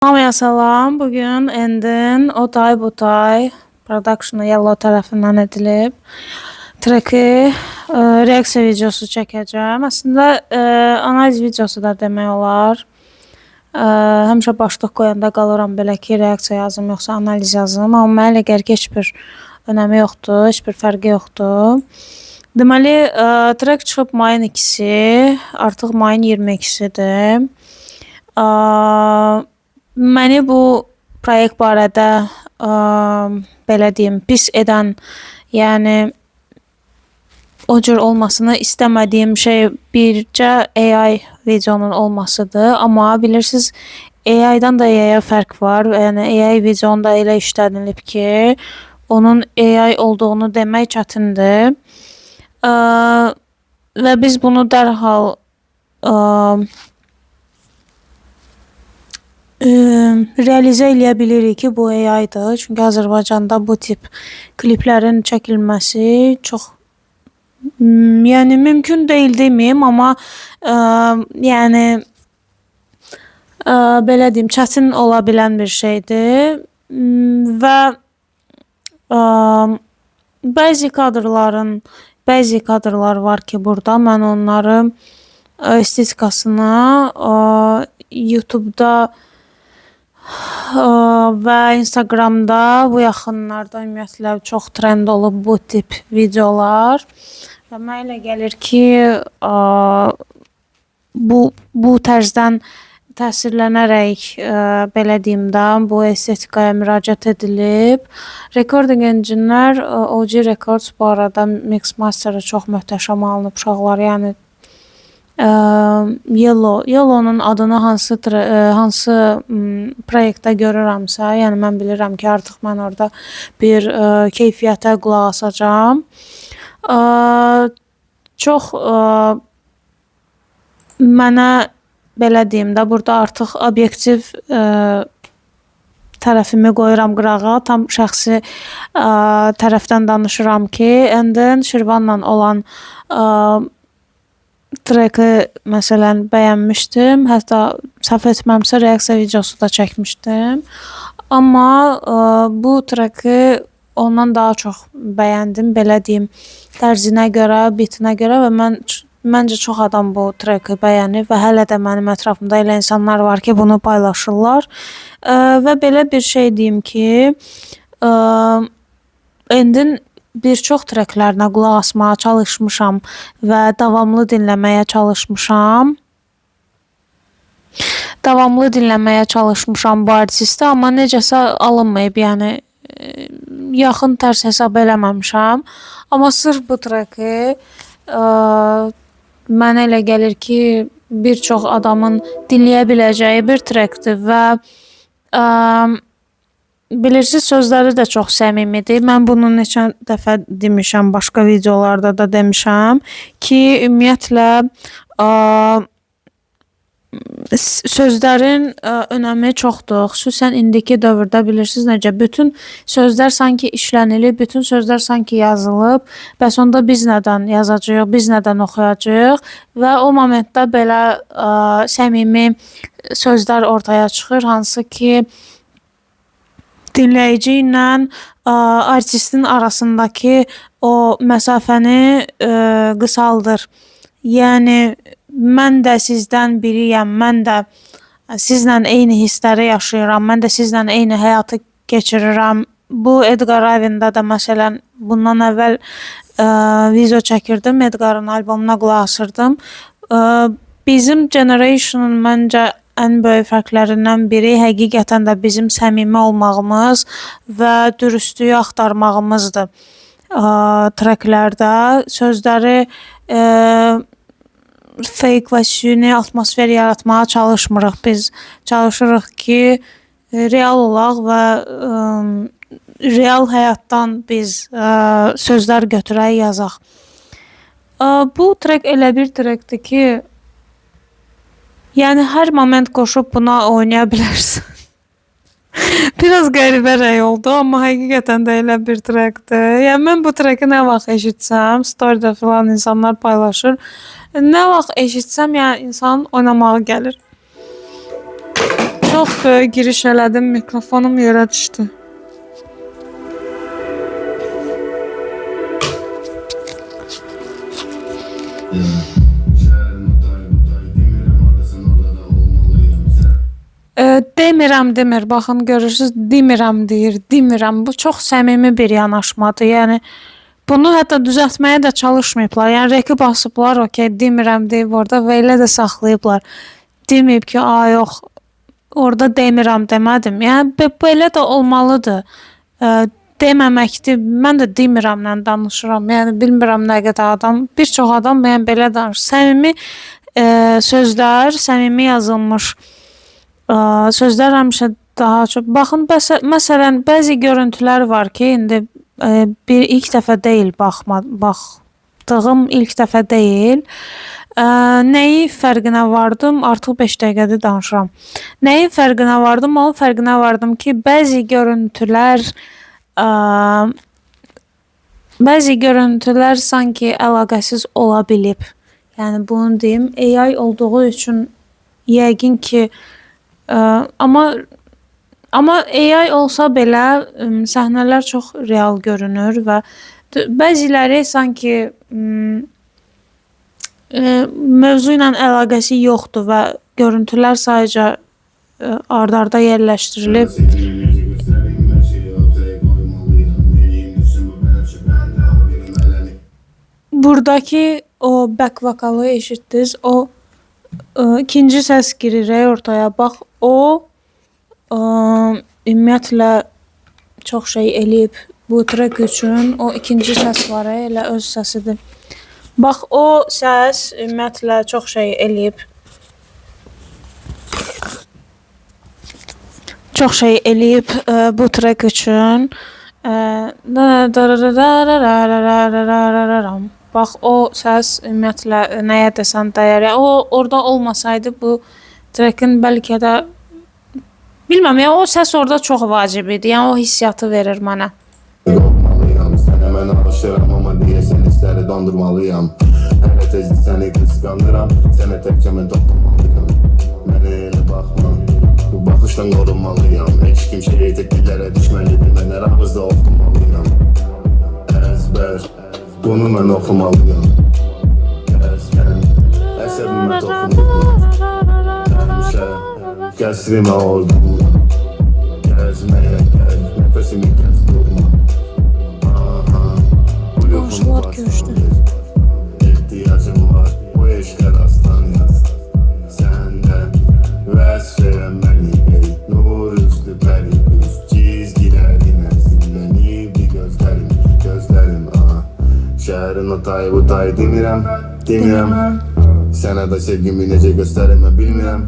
Hamıya salam. Bugün Endin o tay bu tay Production'ı Yellow tərəfindən edilib treki reaksiya videosu çəkəcəm. Əslində analiz videosu da demək olar. Həmişə başlıq qoyanda qalıram belə ki, reaksiya yazım yoxsa analiz yazım. Amma mənə elə gəlir ki, heç bir önəmi yoxdur, heç bir fərqi yoxdur. Deməli, trek çıxıb mayın 2-si, artıq mayın 22-sidir. Məni bu proyekt barədə belə deyim, pis edən, yəni o cür olmasını istəmədiyim şey bircə AI videonun olmasıdır. Amma bilirsiniz, AI-dan da AI-ya fərq var. Yəni AI videonda elə işlədilib ki, onun AI olduğunu demək çətindir. Və biz bunu dərhal realizə eləyə bilirik ki, bu AI-dır. Çünki Azərbaycanda bu tip kliplərin çəkilməsi çox yəni mümkün deyil deməyim, amma yəni belə deyim, çətin ola bilən bir şeydir. Və bəzi kadrlar var ki, burada mən onların estetikasını YouTube'da və Instagramda bu yaxınlarda ümumiyyətlə çox trend olub bu tip videolar. Və mənə elə gəlir ki, bu tərzdən təsirlənərək belə deyim də, bu estetikaya müraciət edilib. Recording engine'lər OG Records bu arada Mix Master'ı çox möhtəşəm alınıb uşaqlar. Yəni Yellow'nun adını hansı proyektdə görürəmsə, yəni mən bilirəm ki, artıq mən orada bir keyfiyyətə qulaq asacağam. Çox mənə belə deyim də, burada artıq obyektiv tərəfimi qoyuram qırağa, tam şəxsi tərəfdən danışıram ki, Endin Şirvanla olan treki məsələn bəyənmişdim. Hətta səhv etməmsə reaksiya videosu da çəkmişdim. Amma bu treki ondan daha çox bəyəndim, belə deyim, tərzinə görə, bitinə görə və məncə çox adam bu treki bəyənib və hələ də mənim ətrafımda elə insanlar var ki, bunu paylaşırlar. Və belə bir şey deyim ki, Endin bir çox treklərinə qulaq asmağa çalışmışam və davamlı dinləməyə çalışmışam. Bu artisti, amma necəsə alınmayıb, yəni yaxın tərs hesab eləməmişəm. Amma sırf bu treki mənə elə gəlir ki, bir çox adamın dinləyə biləcəyi bir trekdir və bilirsiniz, sözləri də çox səmimidir. Mən bunu neçə dəfə demişəm, başqa videolarda da demişəm ki, ümumiyyətlə sözlərin önəmi çoxdur. Xüsusən indiki dövrdə bilirsiniz necə, bütün sözlər sanki işlənilib, bütün sözlər sanki yazılıb. Bəs onda biz nədən yazacağıq, biz nədən oxuyacağıq və o momentdə belə səmimi sözlər ortaya çıxır, hansı ki, dinləyici ilə artistin arasındakı o məsafəni qısaldır. Yəni mən də sizdən biriyəm, mən də sizlə eyni hissləri yaşayıram, mən də sizlə eyni həyatı keçirirəm. Bu Edgar Raven'da da məsələn bundan əvvəl video çəkirdim, Edgar'ın albomuna qulaq asırdım. Bizim generation'ın məncə ən böyük fərqlərindən biri həqiqətən də bizim səmimi olmağımız və dürüstlüyü axtarmağımızdır treklərdə. Sözləri fake və süni atmosfer yaratmağa çalışmırıq. Biz çalışırıq ki, real olaq və real həyatdan biz sözlər götürək, yazaq. Bu trek elə bir trekdir ki, yəni hər moment qoşub buna oynaya bilərsən. Biraz qəribə rəy oldu, amma həqiqətən də elə bir trekdir. Yəni mən bu treki nə vaxt eşitsəm, storydə filan insanlar paylaşır. Nə vaxt eşitsəm, yəni insanın oynamağı gəlir. Çox böyük giriş elədim, mikrofonum yerə düşdü. Demirəm, baxın görürsüz, demirəm. Bu çox səmimi bir yanaşmadır. Yəni bunu hətta düzəltməyə də çalışmayıblar. Yəni reki basıblar, okey, demirəm deyib orada və elə də saxlayıblar. Deməyib ki, yox, orada demirəm demədim. Yəni belə də olmalıdır. Deməməkdir. Mən də demirəmlə danışıram. Yəni bilmirəm nə qədər adam, bir çox adam yəni belə danışır. Səmimi sözlər, səmimi yazılmış sözlər həmişə daha çox. Baxın, məsələn, bəzi görüntülər var ki, indi bir ilk dəfə deyil baxdığım ilk dəfə deyil. Nəyi fərqinə vardım? Artıq 5 dəqiqədir danışıram. Nəyin fərqinə vardım? Onun fərqinə vardım ki, bəzi görüntülər sanki əlaqəsiz ola bilib. Yəni bunu deyim, AI olduğu üçün yəqin ki, amma AI olsa belə səhnələr çox real görünür və bəziləri sanki mövzu ilə əlaqəsi yoxdur və görüntülər sadəcə ard-arda yerləşdirilib. Buradakı o back vokalı eşitdiniz, o ikinci səs girir ortaya. Bax, o ümumiyyətlə çox şey eləyib bu track üçün. O ikinci səs var, elə öz səsidir. Bax, o səs ümumiyyətlə çox şey eləyib. Çox şey eləyib bu track üçün. Bax, o səs ümumiyyətlə nəyə desən dəyər. O orada olmasaydı bu trackin bəlkə də bilməm, yəni o səs orada çox vacib idi. Yəni o hissiyatı verir mənə. Olmalıyam, sənə mən alışıram, amma deyəsən istəri dondurmalıyam. Hələ tezli səni qısqanıram, sənə təkcə mən toxunmalıyam. Mənə elə baxma, bu baxışdan qorunmalıyam. Heç kim şey təkdirlərə düşməlidir, mən hər ağızda oxumalıyam. Əzbər, bunu mən oxumalıyam. Gəzgən, əsəbimə toxunurlar. Həmişə qəsrimə ordular. Gəzməyə gəl, nəfəsimi kəs durma. Bu yoxunu başlanır. İhtiyacım var, bu eşqə rastan yaz. Səndən vəsf verən məni, ey nur üstü bəri üst. Cizgilərinə zillənibdi gözlərim. Şəhərin o tayı bu tayı demirəm. Sənə də sevgimi necə göstərim mən bilmirəm.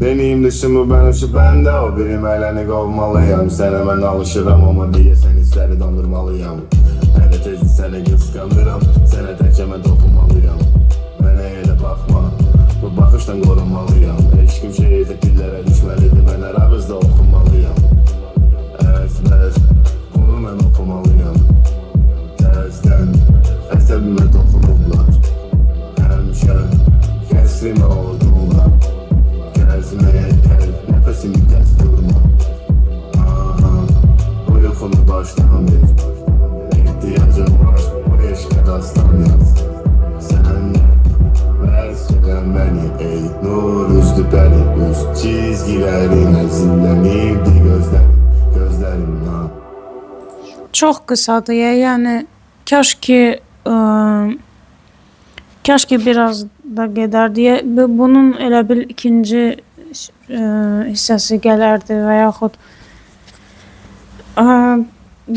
Deneyim dışımı mən uçub bəndə, o birim ələni qovmalıyam. Sənə mən alışıram, amma deyəsən istəri dondurmalıyam. Hələ tezli səni qısqanıram, sənə təkcə mən toxunmalıyam. Mənə elə baxma, bu baxışdan qorunmalıyam. Heç kim şey təkdirlərə düşməlidir, mən hər ağızda oxumalıyam. Əzbər, bunu mən oxumalıyam. Təzdən, əsəbimə toxunurlar. Həmişə qəsrimə ordular. Gəzməyə gəl, nəfəsimi kəs durma. Bu yuxunu başdan ver. İhtiyacım var, bu eşqə rastan yaz. Səndə vəsf verən məni, ey nur üstü bəri üst. Cizgilərinə zillənibdi gözlərim. Çox qısadır, yəni kaş ki biraz da gedərdi. Bunun elə bil ikinci hissəsi gələrdi və yaxud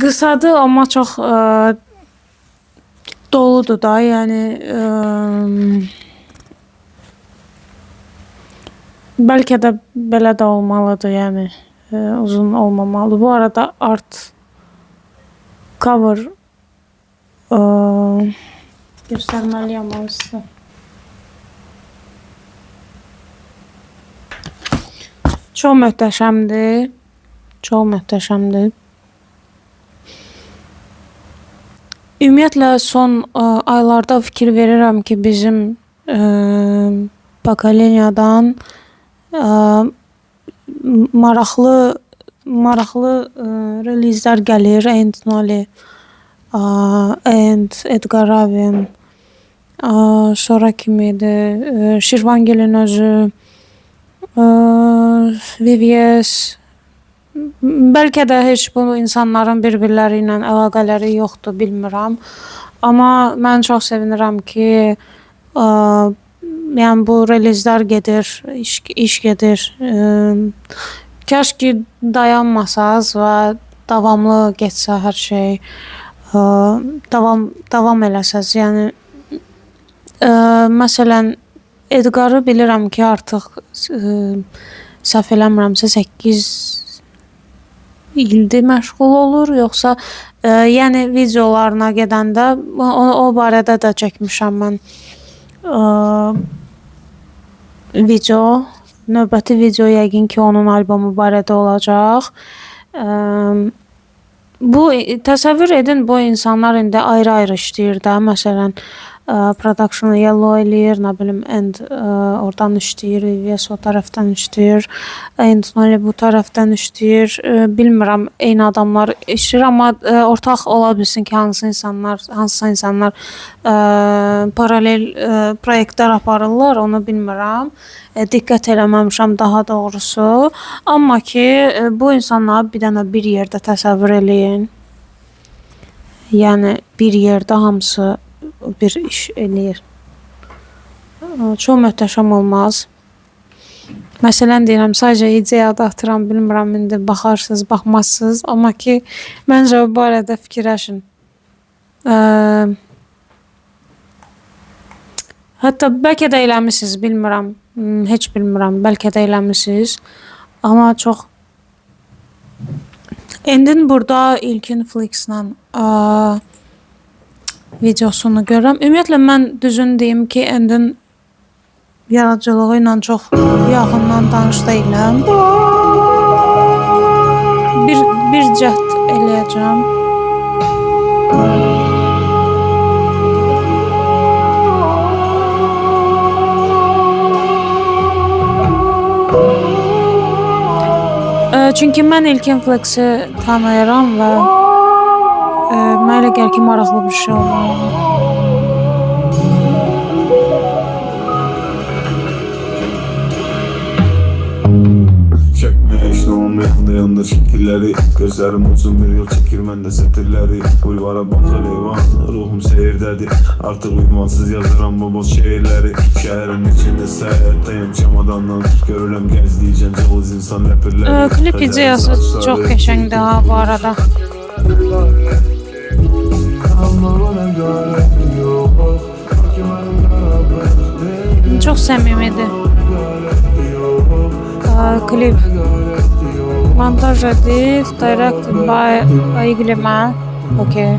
qısadır, amma çox doludur da, yəni bəlkə də belə də olmalıdır, yəni uzun olmamalı. Bu arada art cover göstərməliyəm onu sizə. Çox möhtəşəmdir. Ümumiyyətlə son aylarda fikir verirəm ki, bizim pokoleniyadan maraqlı relizlər gəlir. End Noli, End, Edgar Allan, sonra kim idi? Şirvangilin özü, VVS. Bəlkə də heç bu insanların bir-birləri ilə əlaqələri yoxdur, bilmirəm. Amma mən çox sevinirəm ki, yəni bu relizlər gedir, iş gedir. Kaş ki dayanmasaz və davamlı getsə hər şey. Davam eləsəz. Yəni məsələn Edgarı bilirəm ki, artıq səhv eləmirəmsə 8 ildir məşğul olur, yoxsa yəni videolarına gedəndə o barədə də çəkmişəm mən video. Növbəti video yəqin ki, onun albomu barədə olacaq. Bu təsəvvür edin, bu insanlar indi ayrı-ayrı işləyir də. Məsələn, production-u Yellow eləyir, nə bilim End oradan işləyir, VVS o tərəfdən işləyir, End Noli bu tərəfdən işləyir. Bilmirəm, eyni adamlar işləyir, amma ortaq ola bilsin ki, hansısa insanlar paralel proyektlər aparırlar, onu bilmirəm. Diqqət eləməmişəm daha doğrusu. Amma ki, bu insanları bir yerdə təsəvvür eləyin. Yəni bir yerdə hamısı bir iş eləyir. Çox möhtəşəm olmaz. Məsələn deyirəm, sadəcə ideyada atıram, bilmirəm, indi baxarsınız, baxmazsınız, amma ki, məncə o barədə fikirləşin. Hətta bəlkə də eləmisiniz, bilmirəm, heç bilmirəm, bəlkə də eləmisiniz, amma çox. Endin burada ilkin Flix-lə videosunu görürəm. Ümumiyyətlə, mən düzün deyim ki, Endin yaradıcılığı ilə çox yaxından tanış deyiləm. Bir cəhd eləyəcəm. Çünki mən ilkin Flix-i tanıyıram və mənə elə gəlir ki, maraqlı bir şey olmalıdır. Çəkmə heç nə olmayan da yanında şəkilləri. Gözlərim uzun bir yol çəkir məndə sətirləri. Bulvara baxır eyvan, ruhum seyirdədir. Artıq uyumansız yazıram bu boz şeirləri. Şəhərin içində səyahətdəyəm çamadandan. Görürəm gəzdiyəcəm cılız insan ləpirləri. Klip ideyası çox qəşəngdir ha bu arada. Çox səmimidir. Klip montaj edilib, directed by Igli Man. Okay.